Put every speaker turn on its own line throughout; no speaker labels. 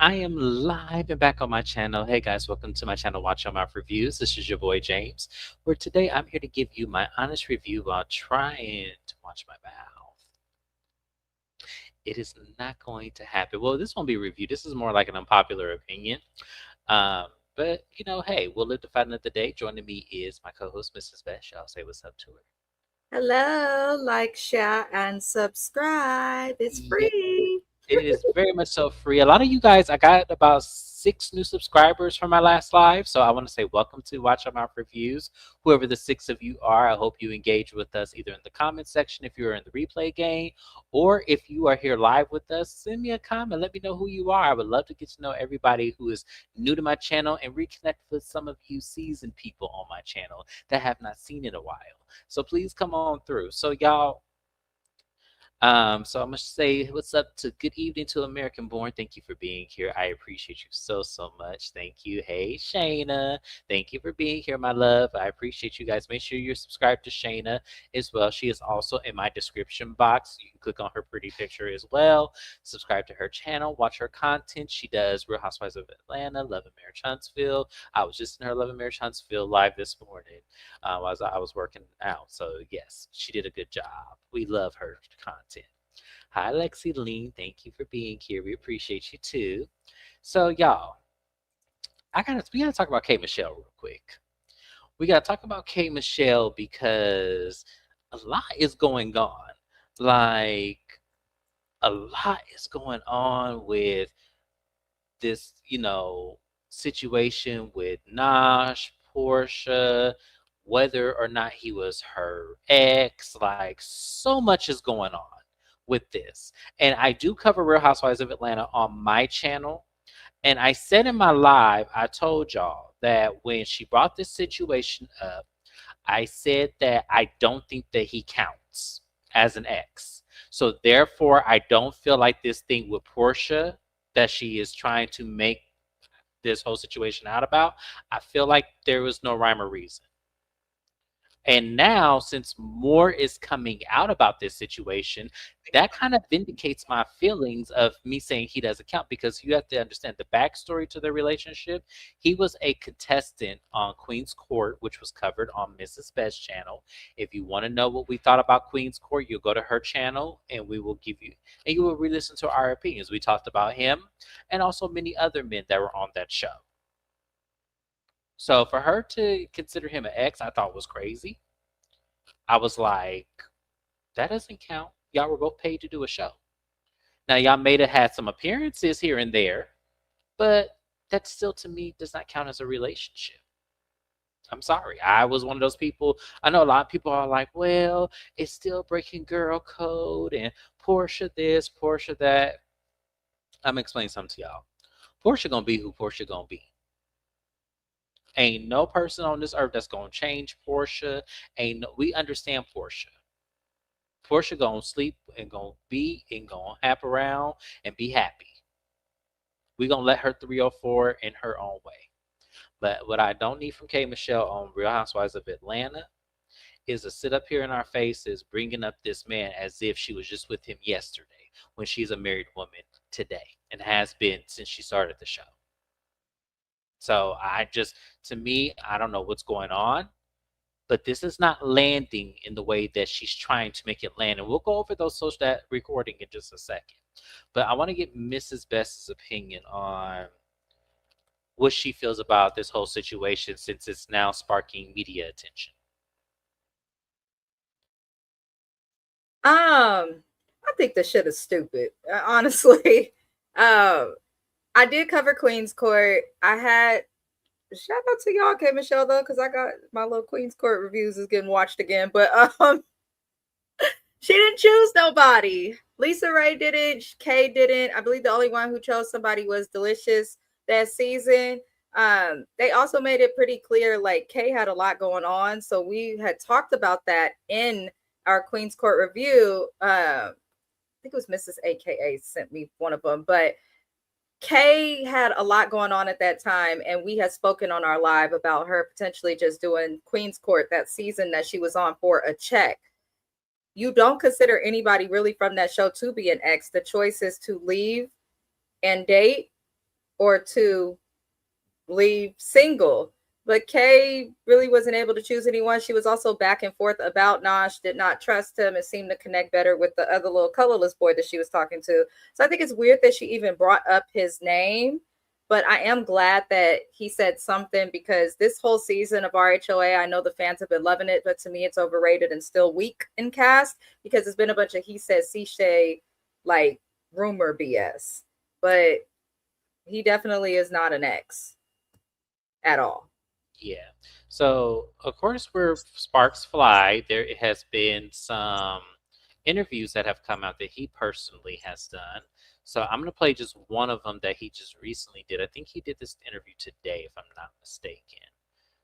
I am live and back on my channel. Hey guys, welcome to my channel, WatchYoMouthReviews. This is your boy James, where today I'm here to give you my honest review while trying to watch my mouth. It is not going to happen. Well, this won't be a review. This is more like an unpopular opinion. Um, but hey, we'll live to fight another day. Joining me is my co-host, Mrs. Beth. Y'all say what's up to her.
Hello, like, share, and subscribe. It's
Yeah.
free.
It is very much so free. A lot of you guys, I got about 6 new subscribers from my last live. So I want to say welcome to Watch Our Mouth Reviews. Whoever the 6 of you are, I hope you engage with us either in the comment section if you're in the replay game, or if you are here live with us, send me a comment. Let me know who you are. I would love to get to know everybody who is new to my channel and reconnect with some of you seasoned people on my channel that have not seen in a while. So please come on through. So y'all, so I'm gonna say what's up to good evening to American Born. Thank you for being here. I appreciate you so much. Thank you. Hey Shana. Thank you for being here, my love. I appreciate you guys. Make sure you're subscribed to Shana as well. She is also in my description box. You can click on her pretty picture as well. Subscribe to her channel, watch her content. She does Real Housewives of Atlanta, Love and Marriage Huntsville. I was just in her Love and Marriage Huntsville live this morning. As I was working out. So yes, she did a good job. We love her content. Hi, Lexi Lean. Thank you for being here. We appreciate you too. So y'all, we gotta talk about K Michelle real quick. We gotta talk about K Michelle because a lot is going on. Like a lot is going on with this, situation with Nash, Portia, whether or not he was her ex. Like, so much is going on with this. And I do cover Real Housewives of Atlanta on my channel. And I said in my live, I told y'all that when she brought this situation up, I said that I don't think that he counts as an ex. So therefore, I don't feel like this thing with Portia that she is trying to make this whole situation out about, I feel like there was no rhyme or reason. And now, since more is coming out about this situation, that kind of vindicates my feelings of me saying he doesn't count because you have to understand the backstory to their relationship. He was a contestant on Queen's Court, which was covered on Mrs. Best's channel. If you want to know what we thought about Queen's Court, you'll go to her channel and we will give you, and you will re listen to our opinions. We talked about him and also many other men that were on that show. So for her to consider him an ex, I thought was crazy. I was like, that doesn't count. Y'all were both paid to do a show. Now y'all may have had some appearances here and there, but that still to me does not count as a relationship. I'm sorry. I was one of those people. I know a lot of people are like, well, it's still breaking girl code and Portia this, Portia that. I'm gonna explain something to y'all. Portia gonna be who Portia gonna be. Ain't no person on this earth that's gonna change Portia. We understand Portia. Portia gonna sleep and gonna be and gonna hap around and be happy. We gonna let her 304 in her own way. But what I don't need from K Michelle on Real Housewives of Atlanta is to sit up here in our faces bringing up this man as if she was just with him yesterday when she's a married woman today and has been since she started the show. So to me, I don't know what's going on, but this is not landing in the way that she's trying to make it land. And we'll go over those social that recording in just a second. But I want to get Mrs. Best's opinion on what she feels about this whole situation since it's now sparking media attention.
I think the shit is stupid. Honestly, I did cover Queen's Court. I had shout out to y'all, K Michelle, though, because I got my little Queen's Court reviews is getting watched again. But she didn't choose nobody. Lisa Ray didn't. Kay didn't. I believe the only one who chose somebody was Delicious that season. They also made it pretty clear, like Kay had a lot going on, so we had talked about that in our Queen's Court review. I think it was Mrs. AKA sent me one of them, but Kay had a lot going on at that time, and we had spoken on our live about her potentially just doing Queen's Court that season that she was on for a check. You don't consider anybody really from that show to be an ex. The choice is to leave and date or to leave single. But Kay really wasn't able to choose anyone. She was also back and forth about Nosh, did not trust him, and seemed to connect better with the other little colorless boy that she was talking to. So I think it's weird that she even brought up his name. But I am glad that he said something, because this whole season of RHOA, I know the fans have been loving it, but to me it's overrated and still weak in cast, because it's been a bunch of he said, she say, like rumor BS. But he definitely is not an ex at all.
Yeah. So, of course, where sparks fly, there has been some interviews that have come out that he personally has done. So, I'm going to play just one of them that he just recently did. I think he did this interview today, if I'm not mistaken.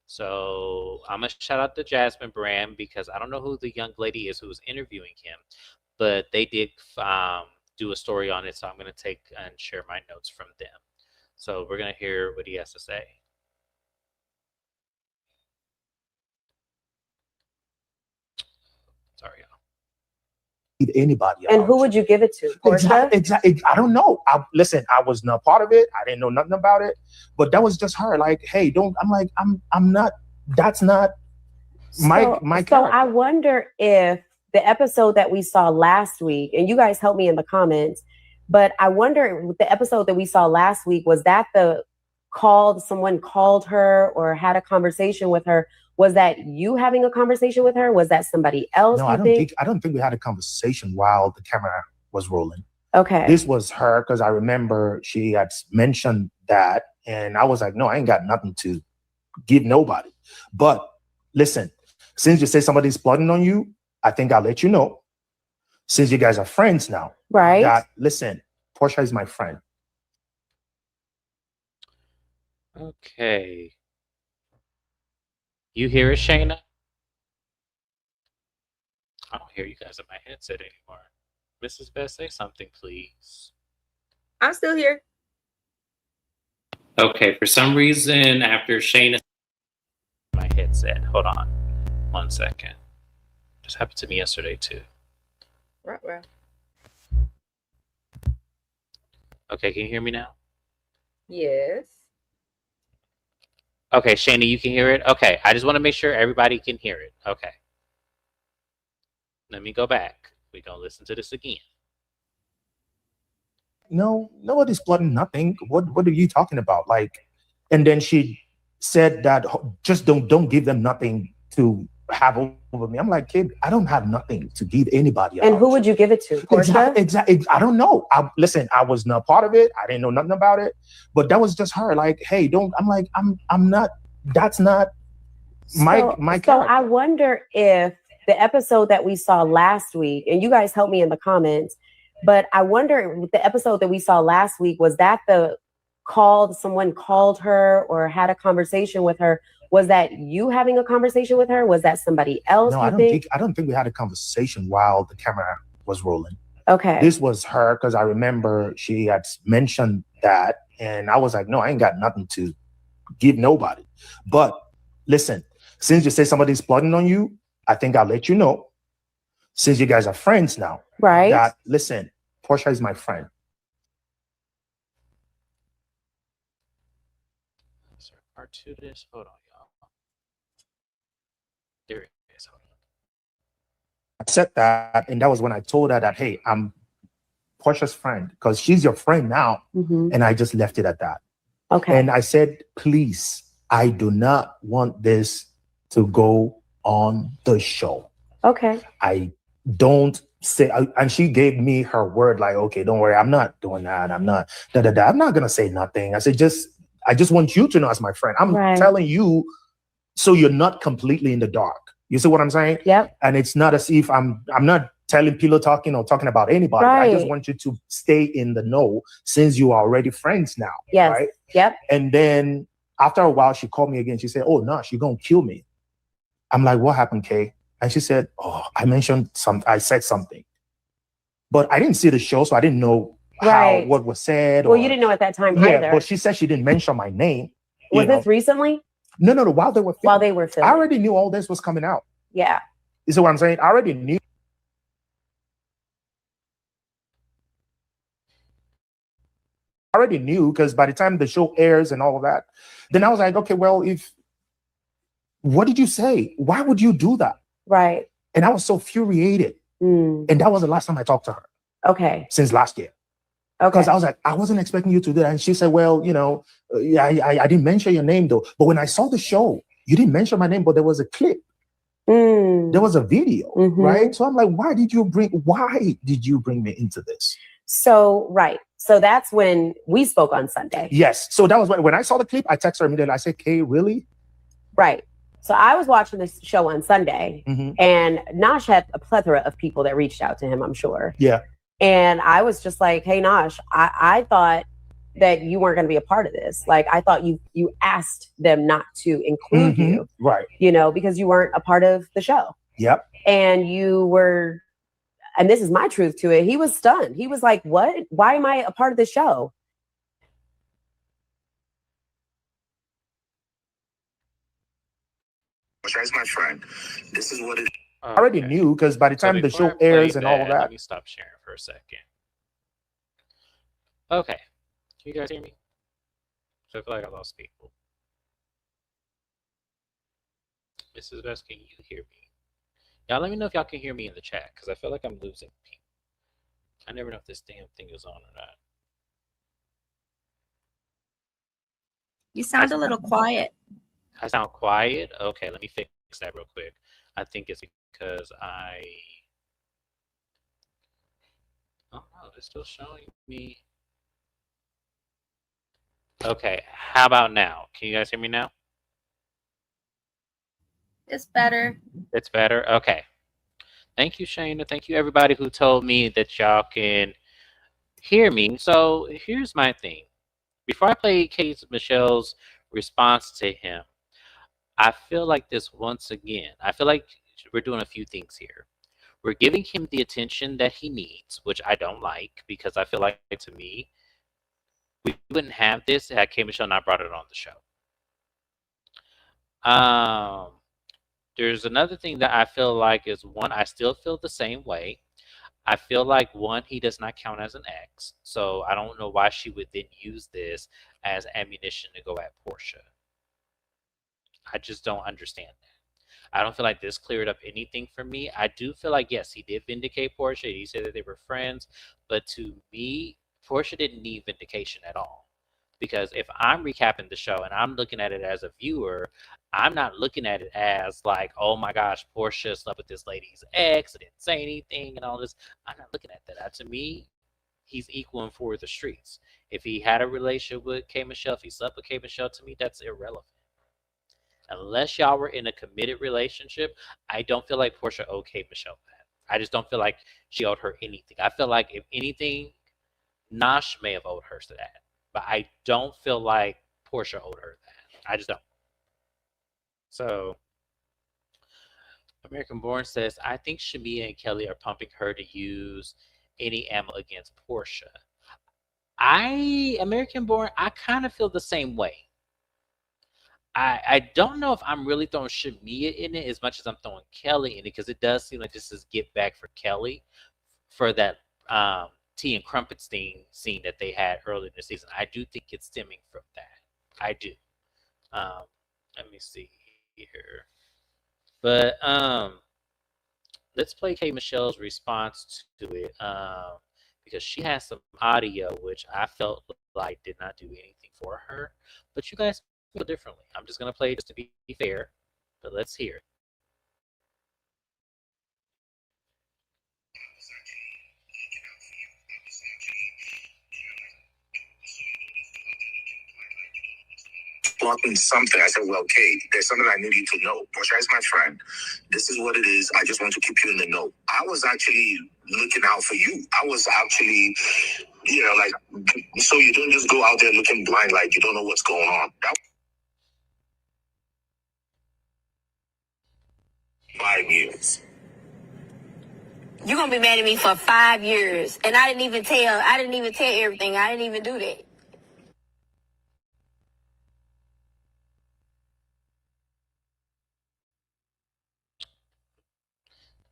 So, I'm going to shout out to Jasmine Brand, because I don't know who the young lady is who was interviewing him, but they did do a story on it. So, I'm going to take and share my notes from them. So, we're going to hear what he has to say. Sorry, y'all.
Anybody.
And who would you give it to? Portia?
Exactly. I don't know. Listen, I was not part of it. I didn't know nothing about it. But that was just her. Like, hey, don't. I'm like, I'm not. That's not my character.
So I wonder if the episode that we saw last week, and you guys help me in the comments, but I wonder the episode that we saw last week, was that someone called her or had a conversation with her? Was that you having a conversation with her? Was that somebody else?
No, I don't think we had a conversation while the camera was rolling.
Okay.
This was her, because I remember she had mentioned that, and I was like, no, I ain't got nothing to give nobody. But listen, since you say somebody's plotting on you, I think I'll let you know. Since you guys are friends now,
right?
That, listen, Portia is my friend.
Okay. You hear it, Shana? I don't hear you guys in my headset anymore. Mrs. Best, say something, please.
I'm still here.
Okay, for some reason, after Shana, my headset. Hold on, 1 second. This happened to me yesterday too.
Right.
Okay, can you hear me now?
Yes.
Okay, Shana, you can hear it? Okay, I just want to make sure everybody can hear it. Okay. Let me go back. We're going to listen to this again.
No, nobody's plotting nothing. What are you talking about? Like, and then she said that just don't give them nothing to have over me. I'm like, kid, I don't have nothing to give anybody.
And who would you give it to? Portia?
Exactly. I don't know. Listen, I was not part of it. I didn't know nothing about it. But that was just her. Like, hey, don't. I'm like, I'm not. That's not my character.
So I wonder if the episode that we saw last week, and you guys help me in the comments, but I wonder if the episode that we saw last week, was that someone called her or had a conversation with her? Was that you having a conversation with her? Was that somebody else?
No, I don't think we had a conversation while the camera was rolling.
Okay.
This was her, because I remember she had mentioned that, and I was like, no, I ain't got nothing to give nobody. But listen, since you say somebody's plotting on you, I think I'll let you know. Since you guys are friends now,
right?
That, listen, Portia is my friend.
Is there a part 2 to this? Hold on, y'all. There it is. Hold on.
I said that, and that was when I told her that, hey, I'm Portia's friend, because she's your friend now.
Mm-hmm.
And I just left it at that.
Okay.
And I said, please, I do not want this to go on the show.
Okay.
I don't say, and she gave me her word, like, okay, don't worry, I'm not doing that. I'm not, I'm not going to say nothing. I said, I just want you to know as my friend. I'm telling you, so you're not completely in the dark. You see what I'm saying?
Yep.
And it's not as if I'm not telling pillow talking or talking about anybody.
Right.
I just want you to stay in the know, since you are already friends now.
Yes.
Right?
Yep.
And then after a while, she called me again. She said, oh, no, she's going to kill me. I'm like, what happened, Kay? And she said, oh, I said something. But I didn't see the show, so I didn't know what was said.
Well, you didn't know at that time either.
But she said she didn't mention my name.
Was this recently?
No, while they were filming.
filming.
I already knew all this was coming out.
Yeah.
You see what I'm saying? I already knew. already knew because by the time the show airs and all of that, then I was like, okay, well, what did you say? Why would you do that?
Right.
And I was so furiated. And that was the last time I talked to her.
Okay.
Since last year.
Okay.
Because I was like, I wasn't expecting you to do that. And she said, well, I didn't mention your name though. But when I saw the show, you didn't mention my name, but there was a clip. There was a video, right? So I'm like, why did you bring me into this?
So, right. So that's when we spoke on Sunday.
Yes. So that was when I saw the clip, I texted her immediately. I said, Kay, really?
Right. So I was watching this show on Sunday, and Nosh had a plethora of people that reached out to him, I'm sure.
Yeah.
And I was just like, hey, Nosh, I thought that you weren't going to be a part of this. Like, I thought you asked them not to include you.
Right.
Because you weren't a part of the show.
Yep.
And you were, and this is my truth to it, he was stunned. He was like, what? Why am I a part of the show?
As my friend, this is what it. I already knew because by the time the show airs and all of that.
Let me stop sharing for a second. Okay, can you guys hear me? So I feel like I lost people. Mrs. Best, can you hear me? Y'all, let me know if y'all can hear me in the chat because I feel like I'm losing people. I never know if this damn thing is on or not.
You sound a little quiet.
I sound quiet? Okay, let me fix that real quick. I think it's because oh no, it's still showing me. Okay, how about now? Can you guys hear me now?
It's better.
It's better? Okay. Thank you, Shana. Thank you, everybody who told me that y'all can hear me. So here's my thing. Before I play Kate Michelle's response to him, I feel like this once again. I feel like we're doing a few things here. We're giving him the attention that he needs, which I don't like because I feel like, to me, we wouldn't have this had Kate Michelle not brought it on the show. There's another thing that I feel like is, one, I still feel the same way. I feel like, one, he does not count as an ex, so I don't know why she would then use this as ammunition to go at Portia. I just don't understand that. I don't feel like this cleared up anything for me. I do feel like, yes, he did vindicate Portia. He said that they were friends, but to me, Portia didn't need vindication at all. Because if I'm recapping the show and I'm looking at it as a viewer, I'm not looking at it as like, oh my gosh, Portia slept with this lady's ex, didn't say anything and all this. I'm not looking at that. To me, he's equal for the streets. If he had a relationship with K. Michelle, if he slept with K. Michelle, to me, that's irrelevant. Unless y'all were in a committed relationship, I don't feel like Portia owed K. Michelle that. I just don't feel like she owed her anything. I feel like, if anything, Nosh may have owed her to that. But I don't feel like Portia owed her that. I just don't. So, American Born says, I think Shamia and Kelly are pumping her to use any ammo against Portia. American Born, I kind of feel the same way. I don't know if I'm really throwing Shamia in it as much as I'm throwing Kelly in it, because it does seem like this is get back for Kelly for that tea and crumpets scene that they had earlier in the season. I do think it's stemming from that. I do. Let me see here. But let's play K. Michelle's response to it, because she has some audio which I felt like did not do anything for her. But you guys feel differently. I'm just gonna play just to be fair. But let's hear it.
Taught me something. I said, well, Kate, there's something I need you to know. Portia is my friend. This is what it is. I just want to keep you in the know. I was actually looking out for you. I was actually, like, so you don't just go out there looking blind like you don't know what's going on. That 5 years.
You're gonna be mad at me for 5 years. And I didn't even tell everything. I didn't even do that.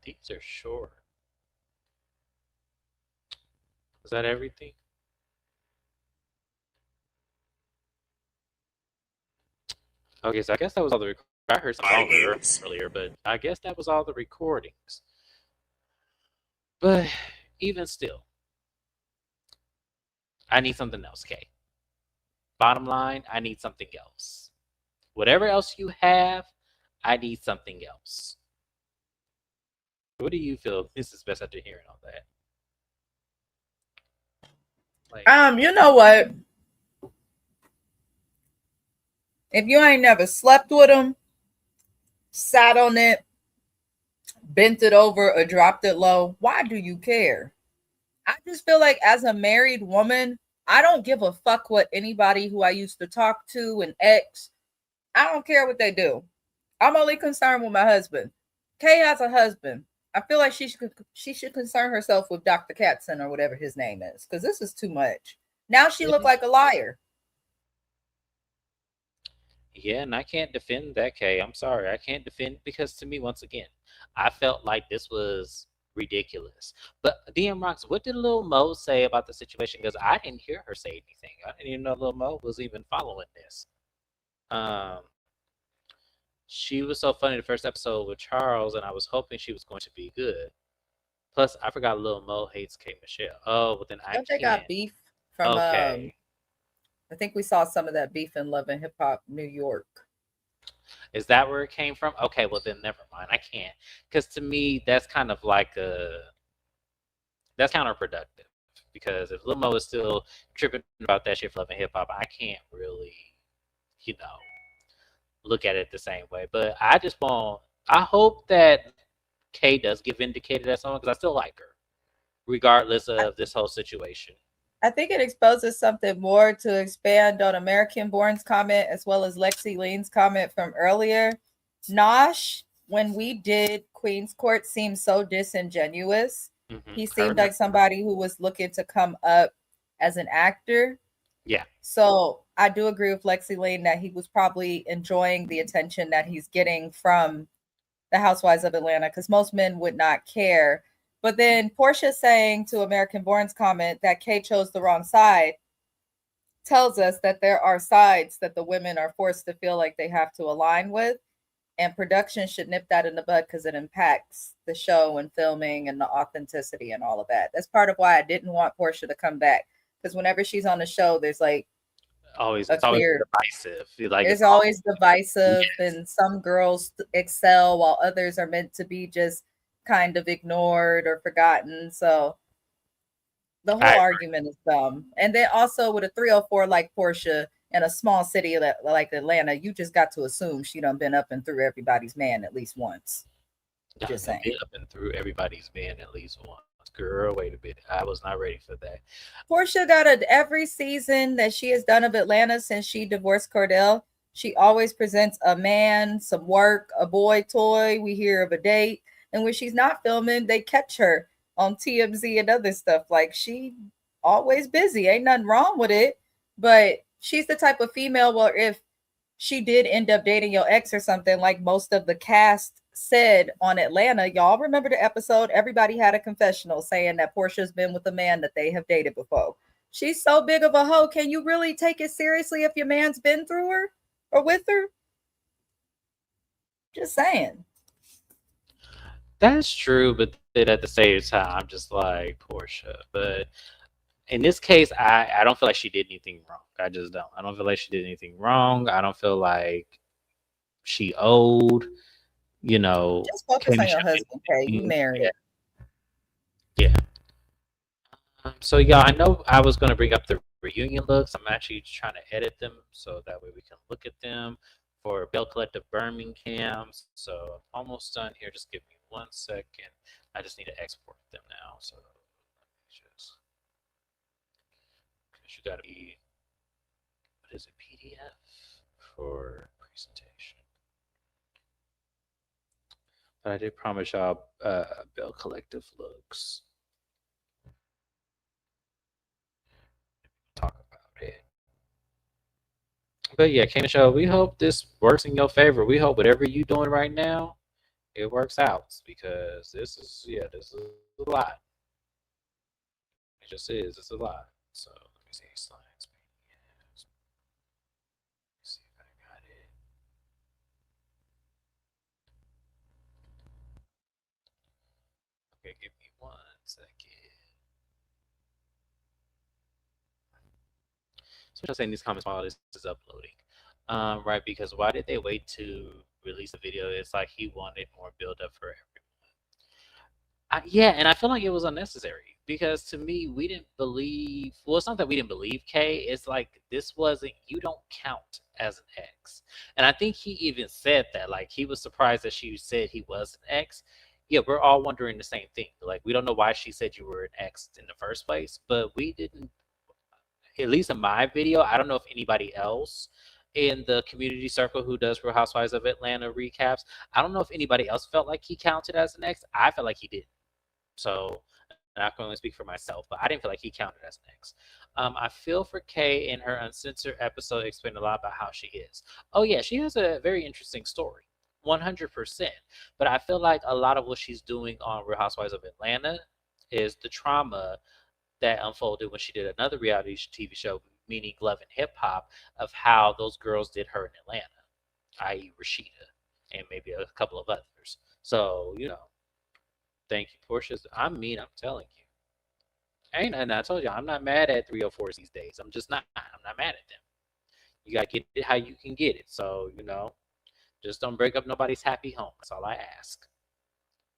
These are short. Is that everything? Okay, so I guess that was all the. I heard some earlier, but I guess that was all the recordings. But even still, I need something else, Kay. Bottom line, I need something else. Whatever else you have, I need something else. What do you feel this is best after hearing all that?
You know what? If you ain't never slept with them, sat on it, bent it over, or dropped it low, why do you care? I just feel like as a married woman, I don't give a fuck what anybody who I used to talk to and ex, I don't care what they do. I'm only concerned with my husband. Kay has a husband. I feel like she should concern herself with Dr. Katzen or whatever his name is, because this is too much. Now she looked like a liar.
Yeah, and I can't defend that, Kay. I'm sorry. I can't defend because to me, once again, I felt like this was ridiculous. But DM Rocks, what did Lil Mo say about the situation? Because I didn't hear her say anything. I didn't even know Lil Mo was even following this. Um, she was so funny the first episode with Charles, and I was hoping she was going to be good. Plus, I forgot Lil Mo hates K Michelle. Oh, well then I
Don't they
can't.
got beef from
Okay.
I think we saw some of that beef in Love and Hip Hop New York.
Is that where it came from? Okay, well then never mind. I can't. Because to me, that's kind of like that's counterproductive. Because if Lil Mo is still tripping about that shit for Love and Hip Hop, I can't really, you know, look at it the same way. But I hope that Kay does get vindicated as someone because I still like her, regardless of this whole situation.
I think it exposes something more to expand on American Born's comment as well as Lexi Lean's comment from earlier. Nosh, when we did Queen's Court, seemed so disingenuous.
Mm-hmm.
He seemed like somebody who was looking to come up as an actor.
Yeah.
So I do agree with Lexi Lean that he was probably enjoying the attention that he's getting from the Housewives of Atlanta because most men would not care. But then Portia saying to American Born's comment that Kay chose the wrong side tells us that there are sides that the women are forced to feel like they have to align with. And production should nip that in the bud because it impacts the show and filming and the authenticity and all of that. That's part of why I didn't want Portia to come back. Because whenever she's on the show, there's like
always divisive. Like
it's always divisive, yes. And some girls excel while others are meant to be just kind of ignored or forgotten. So the whole argument is dumb. And then also with a 304 like Portia in a small city like Atlanta, you just got to assume she done been up and through everybody's man at least once.
Just saying. Been up and through everybody's man at least once. Girl, wait a bit. I was not ready for that.
Portia got every season that she has done of Atlanta since she divorced Cordell. She always presents a man, some work, a boy toy. We hear of a date. And when she's not filming, they catch her on TMZ and other stuff. Like she always busy. Ain't nothing wrong with it. But she's the type of female where if she did end up dating your ex or something, like most of the cast said on Atlanta, y'all remember the episode? Everybody had a confessional saying that Portia's been with a man that they have dated before. She's so big of a hoe. Can you really take it seriously if your man's been through her or with her? Just saying.
That's true, but then at the same time, I'm just like Portia. But in this case, I don't feel like she did anything wrong. I just don't. I don't feel like she did anything wrong. I don't feel like she owed. You know,
just focus on your husband, Kay. You married.
Yeah. So yeah, I know I was gonna bring up the reunion looks. I'm actually trying to edit them so that way we can look at them for Bell Collective Birmingham. So I'm almost done here. Just give me 1 second. I just need to export them now. So let me just, because you gotta be, what is it, PDF for presentation. But I did promise y'all Bell Collective looks. Talk about it. But yeah, Kay Michelle, we hope this works in your favor. We hope whatever you're doing right now, it works out because this is a lot. It just is. It's a lot. So let me see slides. Let me see if I got it. Okay, give me 1 second. So I'm saying these comments while this is uploading. Right, because why did they wait to release the video? It's like he wanted more build up for everyone. Yeah, and I feel like it was unnecessary because to me, we didn't believe. Well, it's not that we didn't believe Kay. It's like this wasn't. You don't count as an ex, and I think he even said that. Like he was surprised that she said he was an ex. Yeah, we're all wondering the same thing. Like we don't know why she said you were an ex in the first place, but we didn't. At least in my video, I don't know if anybody else in the community circle who does Real Housewives of Atlanta recaps. I don't know if anybody else felt like he counted as an ex. I felt like he did. So, and I can only speak for myself, but I didn't feel like he counted as an ex. I feel for Kay in her uncensored episode explained a lot about how she is. Oh yeah, she has a very interesting story, 100%. But I feel like a lot of what she's doing on Real Housewives of Atlanta is the trauma that unfolded when she did another reality TV show, meaning Love and Hip Hop, of how those girls did her in Atlanta, i.e., Rashida, and maybe a couple of others. So, thank you, Portia. I'm telling you. And I told you, I'm not mad at 304s these days. I'm just not. I'm not mad at them. You got to get it how you can get it. So, just don't break up nobody's happy home. That's all I ask.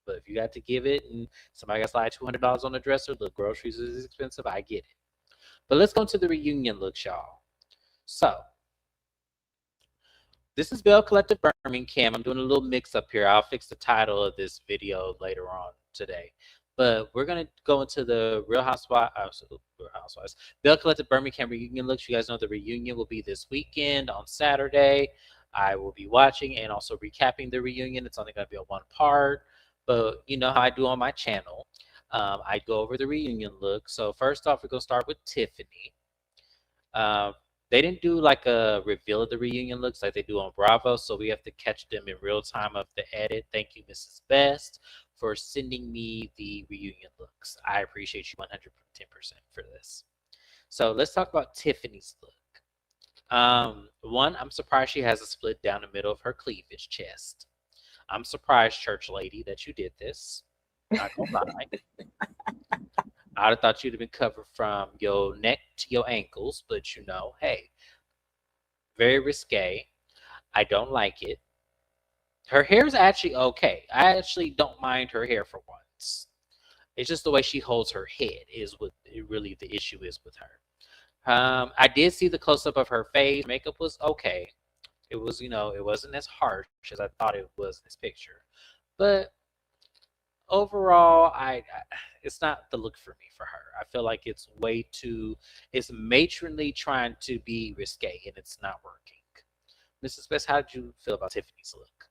But if you got to give it and somebody got to slide $200 on the dresser, the groceries is expensive, I get it. But let's go to the reunion looks, y'all. So, this is Bell Collective Birmingham. I'm doing a little mix up here. I'll fix the title of this video later on today. But we're going to go into the Real Housewives, Bell Collective Birmingham reunion looks. You guys know the reunion will be this weekend on Saturday. I will be watching and also recapping the reunion. It's only going to be a one part. But you know how I do on my channel. I go over the reunion look. So first off, we're going to start with Tiffany. They didn't do like a reveal of the reunion looks like they do on Bravo, so we have to catch them in real time of the edit. Thank you, Mrs. Best, for sending me the reunion looks. I appreciate you 110% for this. So let's talk about Tiffany's look. One, I'm surprised she has a split down the middle of her cleavage chest. I'm surprised, church lady, that you did this. Not gonna lie. I'd have thought you'd have been covered from your neck to your ankles, but hey, very risque. I don't like it. Her hair is actually okay. I actually don't mind her hair for once. It's just the way she holds her head is what really the issue is with her. I did see the close up of her face. Makeup was okay. It was, it wasn't as harsh as I thought it was in this picture. But overall, it's not the look for me for her. I feel like it's it's matronly trying to be risque and it's not working. Mrs. Best, how did you feel about Tiffany's look?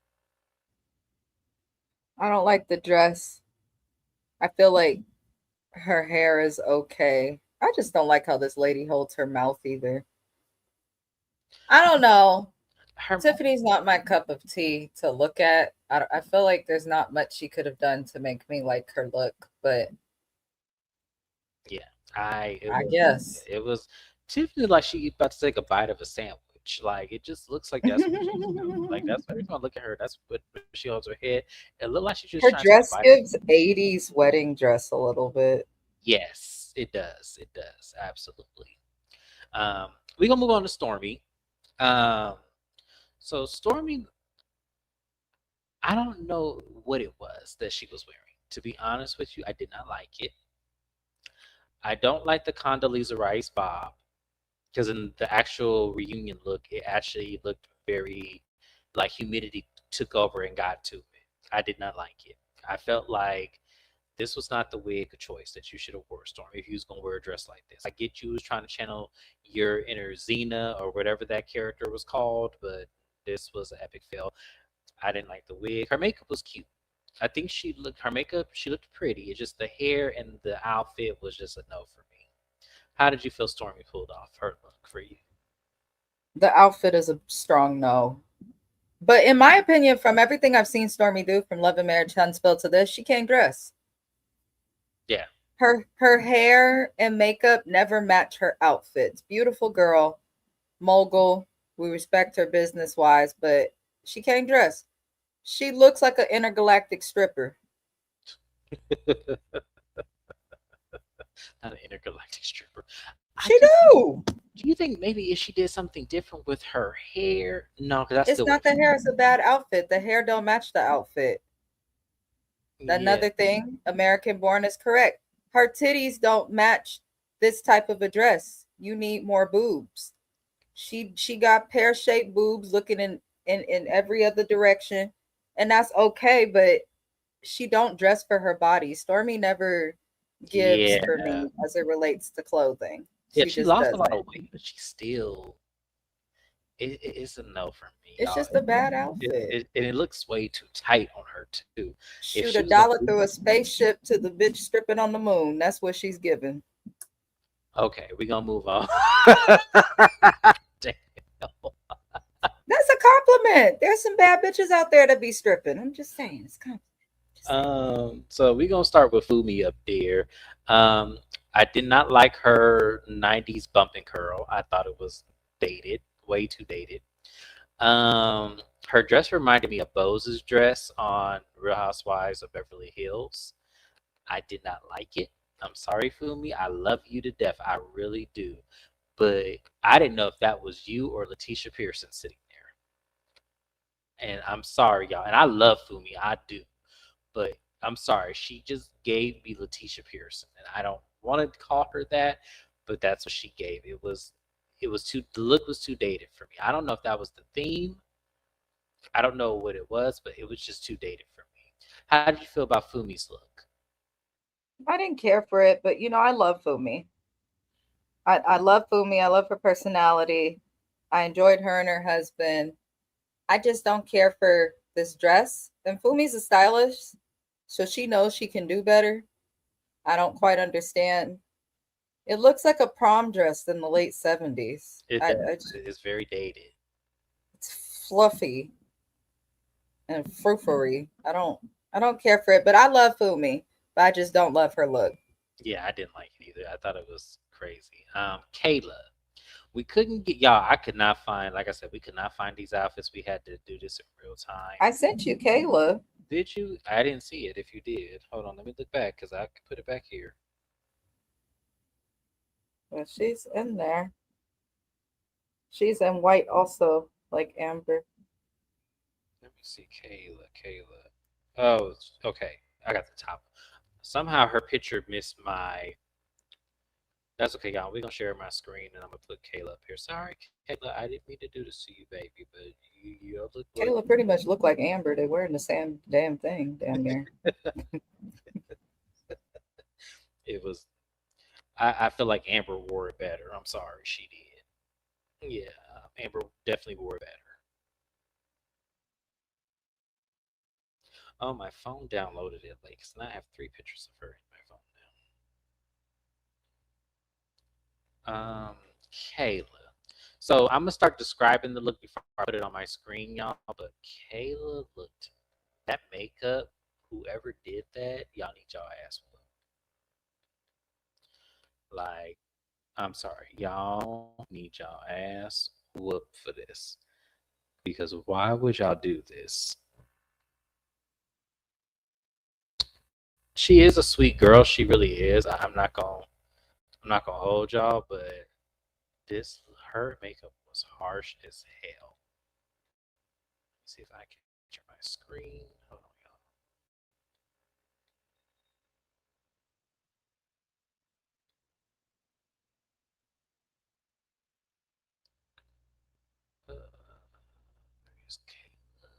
I don't like the dress. I feel like her hair is okay. I just don't like how this lady holds her mouth either. I don't know. Tiffany's not my cup of tea to look at. I feel like there's not much she could have done to make me like her look, but
yeah,
I guess
it was Tiffany like she about to take a bite of a sandwich. Like it just looks like that's what she's doing. Like that's every time I look at her, that's what she holds her head. It looked like she's just
her
trying
dress
to take a bite
gives 80s wedding dress a little bit.
Yes, it does. It does. Absolutely. We're gonna move on to Stormy. So Stormy, I don't know what it was that she was wearing. To be honest with you, I did not like it. I don't like the Condoleezza Rice bob because in the actual reunion look, it actually looked very like humidity took over and got to it. I did not like it. I felt like this was not the wig choice that you should have wore, Stormy, if you was gonna wear a dress like this. I get you was trying to channel your inner Xena or whatever that character was called, but this was an epic fail. I didn't like the wig. Her makeup was cute. I think she looked pretty. It's just the hair and the outfit was just a no for me. How did you feel Stormy pulled off her look for you?
The outfit is a strong no. But in my opinion, from everything I've seen Stormy do, from Love and Marriage Huntsville to this, she can't dress.
Yeah.
Her hair and makeup never match her outfits. Beautiful girl, mogul. We respect her business wise, but she can't dress. She looks like an intergalactic stripper.
Not an intergalactic stripper. I
She
just
do.
do you think maybe if she did something different with her hair? No, because I
It's
still
not
wouldn't.
the hair, it's a bad outfit. The hair don't match the outfit.
Yeah,
Another thing, American Born is correct. Her titties don't match this type of a dress. You need more boobs. She got pear-shaped boobs looking in every other direction, and that's okay, but she don't dress for her body. Stormy never gives for
yeah,
me as it relates to clothing.
yeah.
She
She
just
lost a lot
doesn't.
of weight, but she still it's a no for me,
It's
y'all.
just a bad
It,
outfit.
it and it looks way too tight on her too. If she
Shoot a
was gonna
dollar
do
through a spaceship to the bitch stripping on the moon. That's what she's giving.
okay, we gonna move on. Damn.
That's a compliment. There's some bad bitches out there that be stripping. I'm just saying. It's compliment. Just saying.
So we're gonna start with Fumi up there. Um, I did not like her '90s bump and curl. I thought it was dated, way too dated. Her dress reminded me of Bose's dress on Real Housewives of Beverly Hills. I did not like it. I'm sorry, Fumi. I love you to death. I really do. But I didn't know if that was you or Letitia Pearson sitting there. And I'm sorry, y'all. And I love Fumi. I do. But I'm sorry, she just gave me Letitia Pearson, and I don't want to call her that, but that's what she gave. It was too the look was too dated for me. I don't know if that was the theme. I don't know what it was, but it was just too dated for me. How did you feel about Fumi's look?
I didn't care for it, but I love Fumi. I love Fumi. I love her personality. I enjoyed her and her husband. I just don't care for this dress. And Fumi's a stylist, so she knows she can do better. I don't quite understand. It looks like a prom dress in the late 70s.
It does. It's very dated.
It's fluffy and frou-frou. I don't care for it, but I love Fumi, but I just don't love her look.
Yeah, I didn't like it either. I thought it was crazy. Kayla, we couldn't get y'all. I could not find, like I said, we could not find these outfits. We had to do this in real time.
I sent you Kayla.
Did you? I didn't see it. If you did, hold on. Let me look back because I could put it back here.
Well, she's in there. She's in white also, like Amber.
Let me see. Kayla. Kayla. Oh, okay. I got the top. Somehow her picture missed my. That's okay, y'all. We're gonna share my screen and I'm gonna put Kayla up here. Sorry, Kayla. I didn't mean to do this to you, baby, but you look good.
Kayla pretty much look like Amber. They're wearing the same damn thing, damn near.
It was. I feel like Amber wore it better. I'm sorry, she did. Yeah, Amber definitely wore it better. Oh, my phone downloaded it late, so now I have three pictures of her in my phone now. Kayla. So I'm gonna start describing the look before I put it on my screen, y'all. But Kayla looked that makeup. Whoever did that, y'all need y'all ass whooped. Like, I'm sorry, y'all need y'all ass whooped for this. Because why would y'all do this? She is a sweet girl. She really is. I'm not gonna hold y'all, but this her makeup was harsh as hell. Let's see if I can capture my screen. Hold on, y'all. Where's Kayla?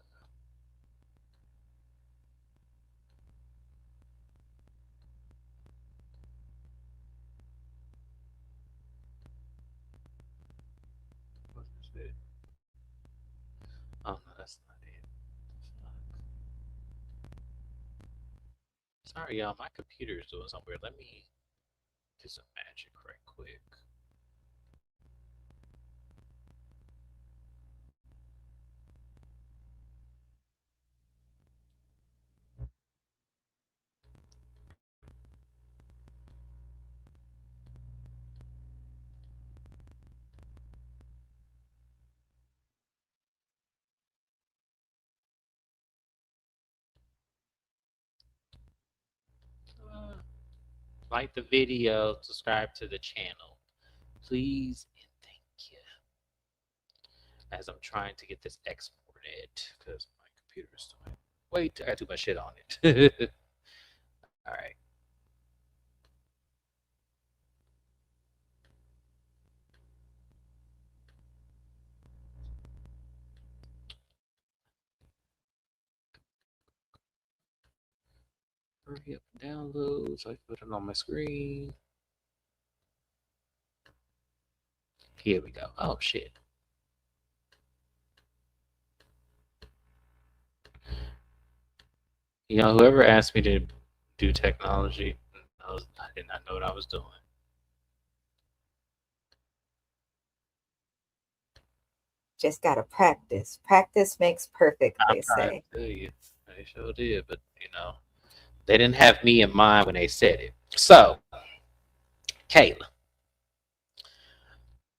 What is it? Oh no, that's not it. Fuck. Sorry, y'all. My computer is doing something weird. Let me do some magic right quick. like the video, subscribe to the channel, please and thank you. As I'm trying to get this exported because my computer is doing I got too much shit on it. All right. Hurry up and download so I can put it on my screen. Here we go. Oh shit. Whoever asked me to do technology, I did not know what I was doing.
Just gotta practice. Practice makes perfect, they
I'm trying
say.
to tell you. They sure did, but they didn't have me in mind when they said it. So, Kayla.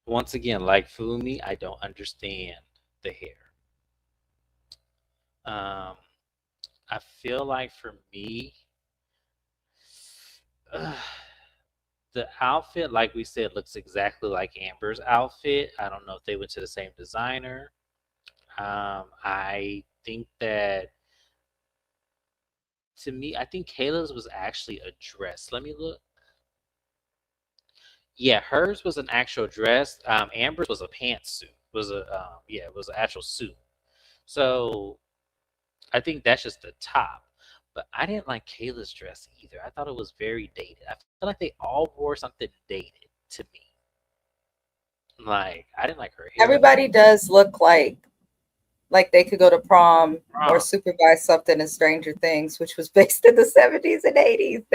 Once again, like Fumi, I don't understand the hair. I feel like for me, the outfit, like we said, looks exactly like Amber's outfit. I don't know if they went to the same designer. I think that to me, I think Kayla's was actually a dress. Let me look. Yeah, hers was an actual dress. Amber's was a pantsuit. Was a it was an actual suit. So I think that's just the top. But I didn't like Kayla's dress either. I thought it was very dated. I feel like they all wore something dated to me. Like I didn't like her hair.
Everybody does look like they could go to prom or
Prom.
supervise something in Stranger Things, which was based in the 70s and 80s.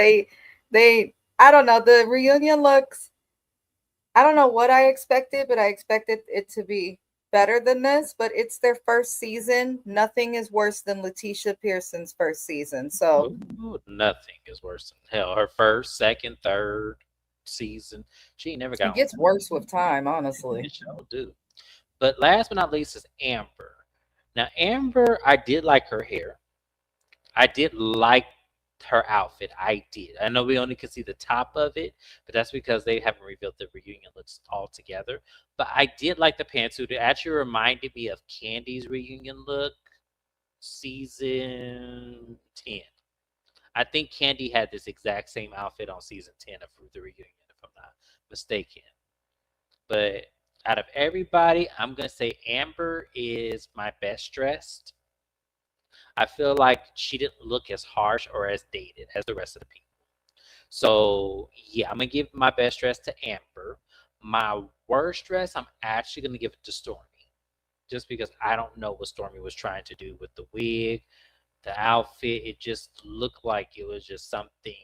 They I don't know, the reunion looks, I don't know what I expected, but I expected it to be better than this, but it's their first season. Nothing is worse than Letitia Pearson's first season. So
Ooh, nothing is worse than hell. Her first, second, third season, she ain't never
it
got
gets worse with time, honestly.
It sure do. But last but not least is Amber. Now Amber, I did like her hair. I did like her outfit. I did. I know we only could see the top of it, but that's because they haven't revealed the reunion looks altogether. But I did like the pantsuit. It actually reminded me of Candy's reunion look, season 10. I think Candy had this exact same outfit on season 10 of the reunion, if I'm not mistaken. But out of everybody, I'm going to say Amber is my best dressed. I feel like she didn't look as harsh or as dated as the rest of the people. So, yeah, I'm going to give my best dress to Amber. My worst dress, I'm actually going to give it to Stormy. Just because I don't know what Stormy was trying to do with the wig, the outfit. It just looked like it was just something.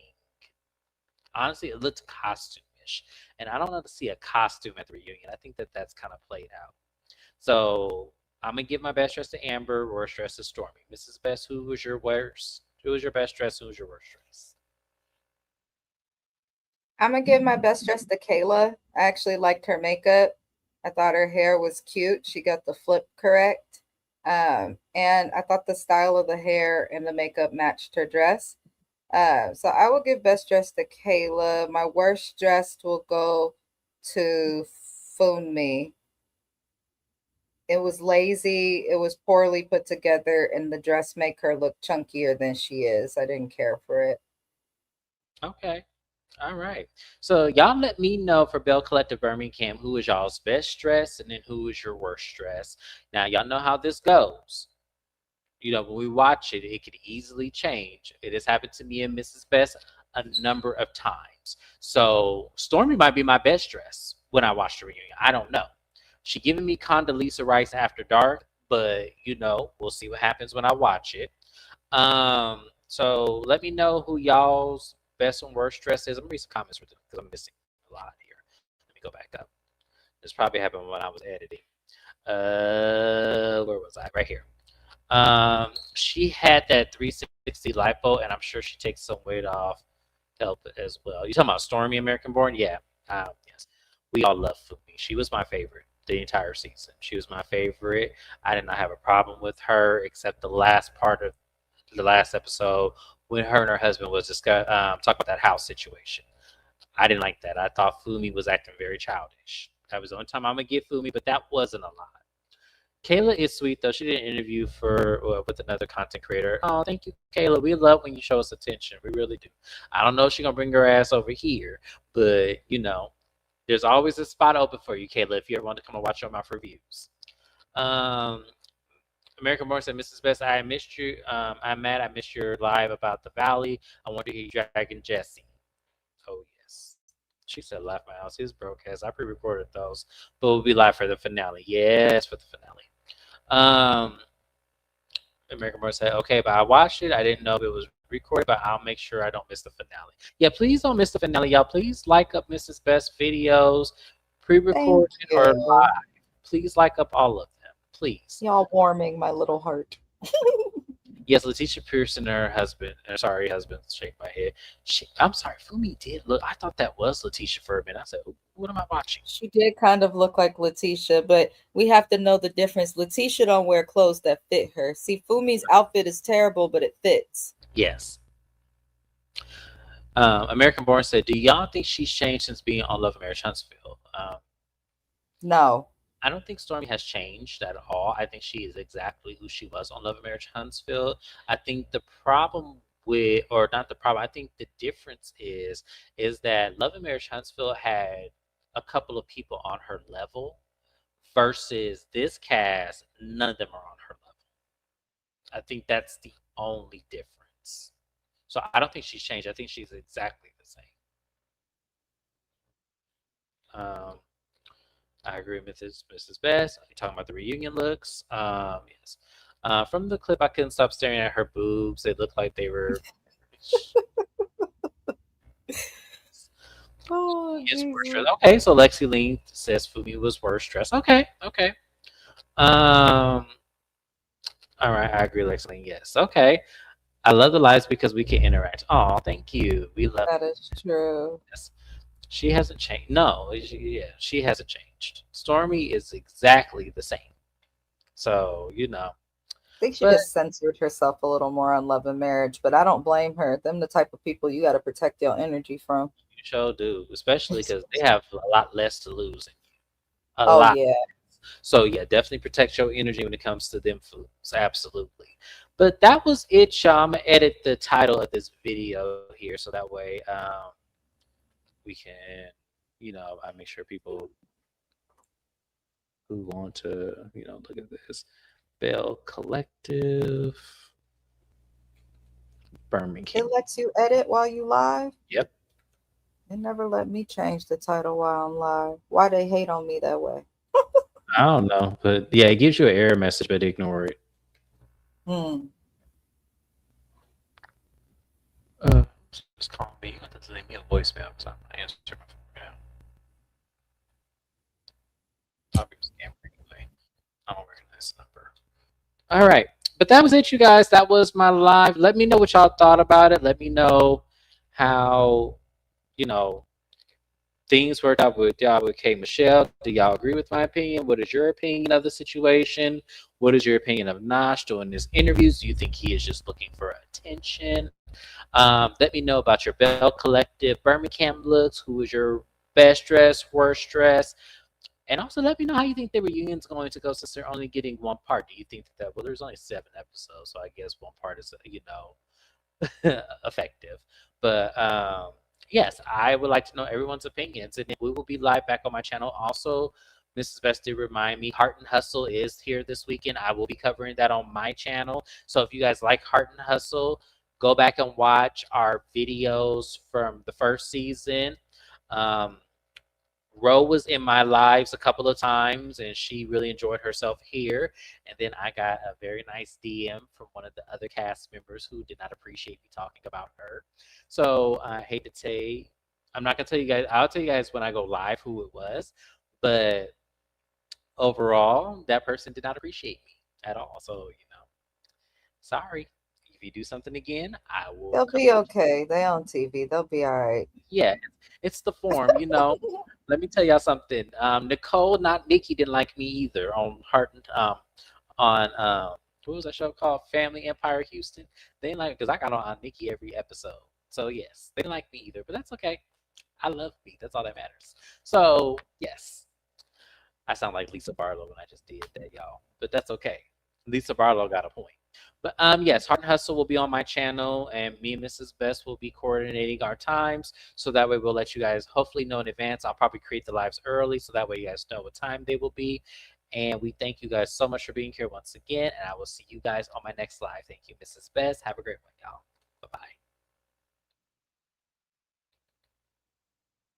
Honestly, it looked costume-ish. And I don't want to see a costume at the reunion. I think that that's kind of played out. So I'm going to give my best dress to Amber, worst dress to Stormy. Mrs. Best, who was your worst? Who was your best dress? Who was your worst dress?
I'm gonna give my best dress to Kayla. I actually liked her makeup. I thought her hair was cute. She got the flip correct. And I thought the style of the hair and the makeup matched her dress. So I will give best dress to Kayla. My worst dress will go to Funmi. It was lazy, it was poorly put together, and the dress make her look chunkier than she is. I didn't care for it.
Okay. All right. So y'all let me know for Bell Collective Birmingham who is y'all's best dress and then who is your worst dress. Now y'all know how this goes. When we watch it, it could easily change. It has happened to me and Mrs. Best a number of times. So Stormy might be my best dress when I watch the reunion. I don't know. She giving me Condoleezza Rice after dark, but we'll see what happens when I watch it. So let me know who y'all's best and worst dress is. I'm gonna read some comments because I'm missing a lot here. Let me go back up. This probably happened when I was editing. Where was I? Right here. She had that 360 lipo, and I'm sure she takes some weight off to help as well. You talking about Stormy American Born? Yeah. Yes. We all love Fumi. She was my favorite the entire season. She was my favorite. I did not have a problem with her except the last part of the last episode when her and her husband was talking about that house situation. I didn't like that. I thought Fumi was acting very childish. That was the only time I'm gonna give Fumi, but that wasn't a lot. Kayla is sweet though. She did an interview for with another content creator. Oh, thank you, Kayla. We love when you show us attention. We really do. I don't know if she's gonna bring her ass over here, but you know, there's always a spot open for you, Kayla, if you ever want to come and watch your mouth reviews. Um, American Born said, Mrs. Best, I missed you. I'm mad I missed your live about the Valley. I want to hear you dragging Jesse. Oh, yes. She said, Laugh My House is broadcast. I pre recorded those, but we'll be live for the finale. Yes, for the finale. American Born said, okay, but I watched it. I didn't know if it was recorded, but I'll make sure I don't miss the finale. Yeah, please don't miss the finale, y'all. Please like up Mrs. Best videos, pre-recorded or live. Please like up all of them, please.
Y'all warming my little heart.
Yes, Letitia Pearson, her husband, shake my head. I'm sorry, Fumi did look. I thought that was Letitia for a minute. I said, what am I watching?
She did kind of look like Letitia, but we have to know the difference. Letitia don't wear clothes that fit her. See, Fumi's outfit is terrible, but it fits.
Yes. American Born said, do y'all think she's changed since being on Love and Marriage Huntsville?
No.
I don't think Stormy has changed at all. I think she is exactly who she was on Love and Marriage Huntsville. I think the problem with, or not the problem, I think the difference is that Love and Marriage Huntsville had a couple of people on her level versus this cast, none of them are on her level. I think that's the only difference. So I don't think she's changed. I think she's exactly the same. I agree with Mrs. Best. You're talking about the reunion looks. Yes. From the clip, I couldn't stop staring at her boobs. They looked like they were.
Oh,
okay, so Lexi Lee says Fumi was worse dressed. Okay. All right, I agree, Lexi Lee. Yes. Okay. I love the lives because we can interact. Oh, thank you. We love
that. Is true.
Yes. She hasn't changed. No, she hasn't changed. Stormy is exactly the same. So, you know.
I think she just censored herself a little more on Love and Marriage, but I don't blame her. Them the type of people you got to protect your energy from.
You sure do, especially because they have a lot less to lose. A lot.
Yeah.
So, yeah, definitely protect your energy when it comes to them foods. Absolutely. But that was it, y'all. I'm going to edit the title of this video here so that way we can, you know, I make sure people who want to, you know, look at this. Bell Collective, Birmingham.
It lets you edit while you live?
Yep.
It never let me change the title while I'm live. Why they hate on me that way?
I don't know, but yeah, it gives you an error message, but ignore it. Just call me. Just leave me a voicemail because I'm not answering my phone now. I'll be scammed anyway. I don't recognize the number. All right, but that was it, you guys. That was my live. Let me know what y'all thought about it. Let me know how, you know, things worked out with y'all with K. Michelle. Do y'all agree with my opinion? What is your opinion of the situation? What is your opinion of Nosh doing his interviews? Do you think he is just looking for attention? Let me know about your Bell Collective Birmingham looks. Who is your best dress, worst dress? And also let me know how you think the reunion's going to go since they're only getting one part. Do you think that, well, there's only 7 episodes, so I guess one part is, you know, effective. But yes, I would like to know everyone's opinions. And we will be live back on my channel. Also, Mrs. Best did remind me, Heart and Hustle is here this weekend. I will be covering that on my channel. So if you guys like Heart and Hustle, go back and watch our videos from the first season. Ro was in my lives a couple of times, and she really enjoyed herself here. And then I got a very nice DM from one of the other cast members who did not appreciate me talking about her. So I hate to say, I'm not going to tell you guys. I'll tell you guys when I go live who it was. But overall, that person did not appreciate me at all. So, you know, sorry. If you do something again, I will.
They'll be okay. They on TV. They'll be all right.
Yeah, it's the form, you know. Let me tell y'all something. Nicole, not Nikki, didn't like me either on on what was that show called? Family Empire Houston. They didn't like because I got on Nikki every episode. So yes, they didn't like me either, but that's okay. I love me. That's all that matters. So yes, I sound like Lisa Barlow when I just did that, y'all. But that's okay. Lisa Barlow got a point. But yes, Heart and Hustle will be on my channel, and me and Mrs. Best will be coordinating our times. So that way we'll let you guys hopefully know in advance. I'll probably create the lives early so that way you guys know what time they will be. And we thank you guys so much for being here once again. And I will see you guys on my next live. Thank you, Mrs. Best. Have a great one, y'all.